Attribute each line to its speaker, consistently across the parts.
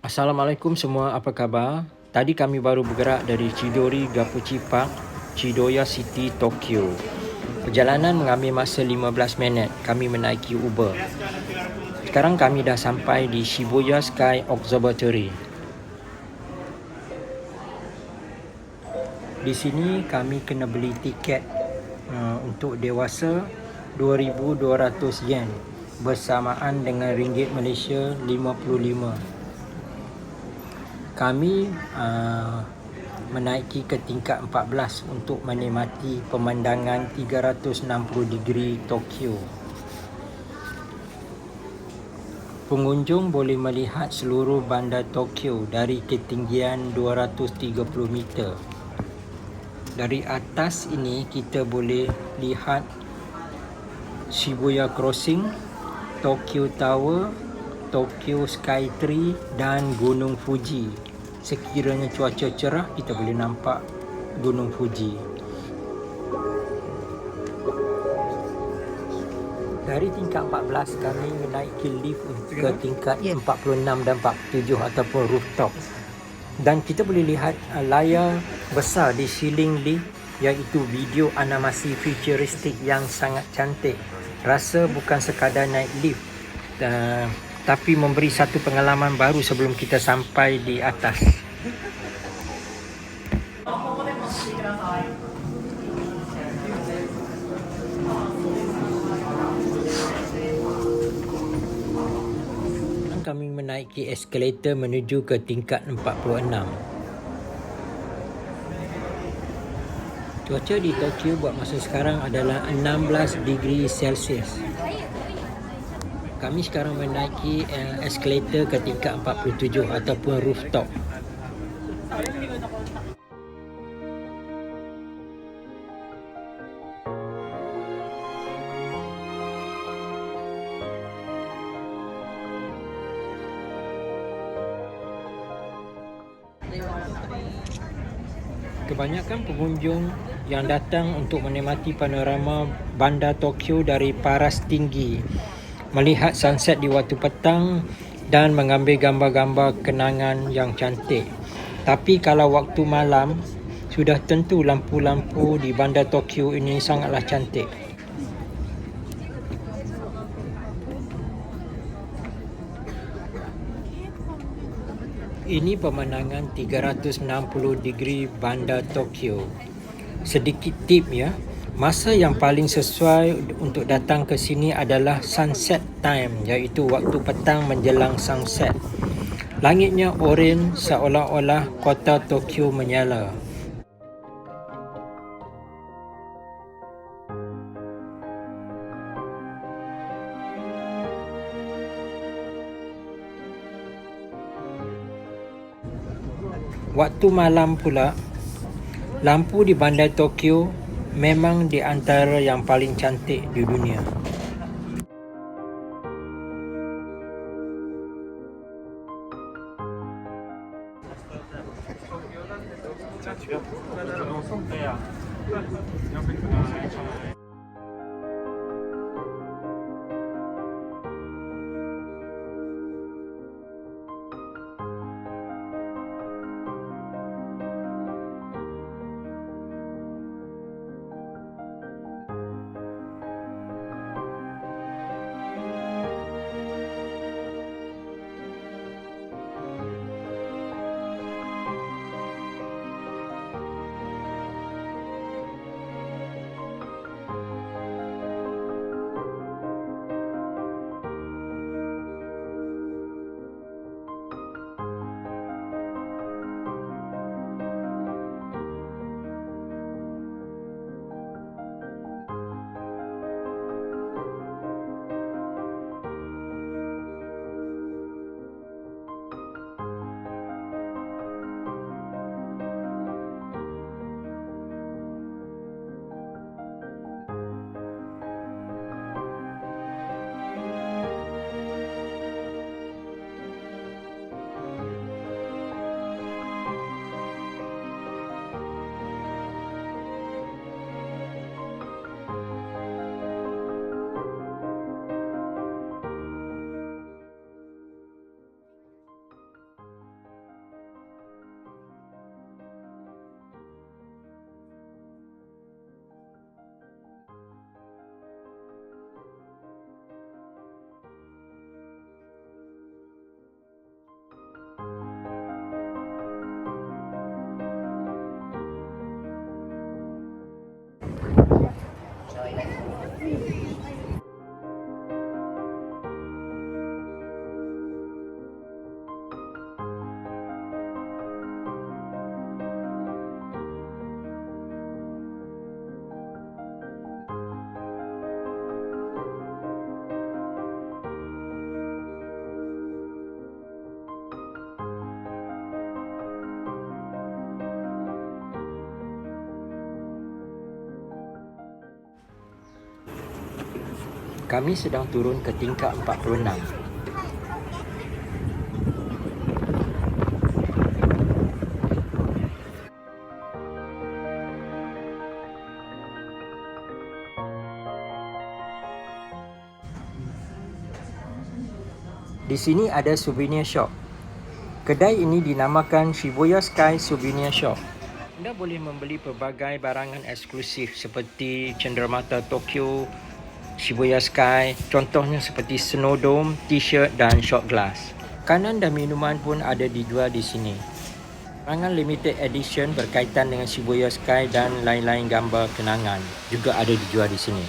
Speaker 1: Assalamualaikum semua, apa khabar? Tadi kami baru bergerak dari Chidori Gafuchi Park, Chidoya City, Tokyo. Perjalanan mengambil masa 15 minit. Kami menaiki Uber. Sekarang kami dah sampai di Shibuya Sky Observatory. Di sini kami kena beli tiket untuk dewasa 2,200 yen bersamaan dengan ringgit Malaysia 55. Kami menaiki ke tingkat 14 untuk menikmati pemandangan 360 degree Tokyo. Pengunjung boleh melihat seluruh bandar Tokyo dari ketinggian 230 meter. Dari atas ini kita boleh lihat Shibuya Crossing, Tokyo Tower, Tokyo Sky Tree dan Gunung Fuji. Sekiranya cuaca cerah, kita boleh nampak Gunung Fuji. Dari tingkat 14 kami menaiki lift ke tingkat 46 dan 47 ataupun rooftop. Dan kita boleh lihat layar besar di ceiling lift, iaitu video animasi futuristik yang sangat cantik. Rasa bukan sekadar naik lift, tapi memberi satu pengalaman baru sebelum kita sampai di atas. Kami menaiki eskalator menuju ke tingkat 46. Cuaca di Tokyo buat masa sekarang adalah 16 degree Celsius. Kami sekarang menaiki eskalator ke tingkat 47 ataupun rooftop. Kebanyakan pengunjung yang datang untuk menikmati panorama bandar Tokyo dari paras tinggi, melihat sunset di waktu petang dan mengambil gambar-gambar kenangan yang cantik. Tapi kalau waktu malam, sudah tentu lampu-lampu di bandar Tokyo ini sangatlah cantik. Ini pemandangan 360 degree bandar Tokyo. Sedikit tip ya, masa yang paling sesuai untuk datang ke sini adalah sunset time, iaitu waktu petang menjelang sunset. Langitnya oranye seolah-olah kota Tokyo menyala. Waktu malam pula, lampu di bandar Tokyo memang di antara yang paling cantik di dunia. Kami sedang turun ke tingkat 46. Di sini ada souvenir shop. Kedai ini dinamakan Shibuya Sky Souvenir Shop. Anda boleh membeli pelbagai barangan eksklusif seperti cenderamata Tokyo, Shibuya Sky, contohnya seperti Snow Dome, t-shirt dan shot glass. Makanan dan minuman pun ada dijual di sini. Barangan limited edition berkaitan dengan Shibuya Sky dan lain-lain gambar kenangan juga ada dijual di sini.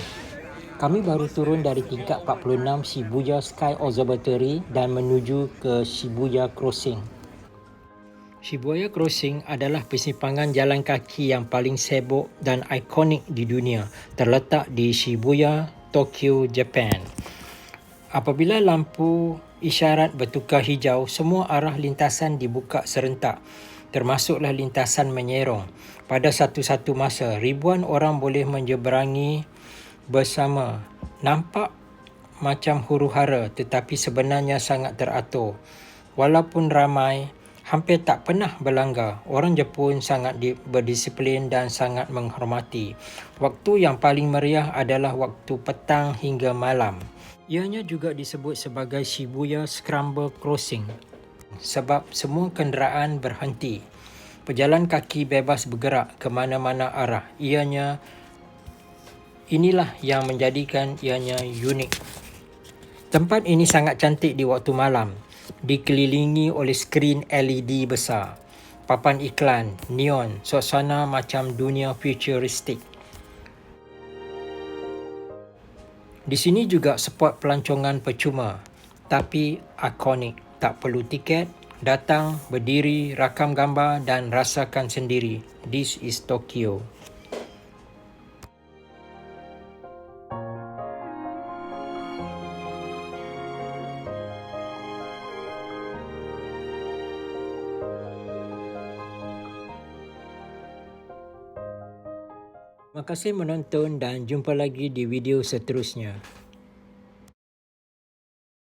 Speaker 1: Kami baru turun dari tingkat 46 Shibuya Sky Observatory dan menuju ke Shibuya Crossing. Shibuya Crossing adalah persimpangan jalan kaki yang paling sibuk dan ikonik di dunia, terletak di Shibuya, Tokyo, Japan. Apabila lampu isyarat bertukar hijau, semua arah lintasan dibuka serentak, termasuklah lintasan menyerong. Pada satu-satu masa, ribuan orang boleh menyeberangi bersama. Nampak macam huru-hara tetapi sebenarnya sangat teratur. Walaupun ramai, hampir tak pernah berlanggar. Orang Jepun sangat berdisiplin dan sangat menghormati. Waktu yang paling meriah adalah waktu petang hingga malam. Ianya juga disebut sebagai Shibuya Scramble Crossing sebab semua kenderaan berhenti. Pejalan kaki bebas bergerak ke mana-mana arah. Inilah yang menjadikan ianya unik. Tempat ini sangat cantik di waktu malam, dikelilingi oleh skrin LED besar, papan iklan, neon, suasana macam dunia futuristik. Di sini juga spot pelancongan percuma, tapi ikonik. Tak perlu tiket, datang, berdiri, rakam gambar dan rasakan sendiri. This is Tokyo. Terima kasih menonton dan jumpa lagi di video seterusnya.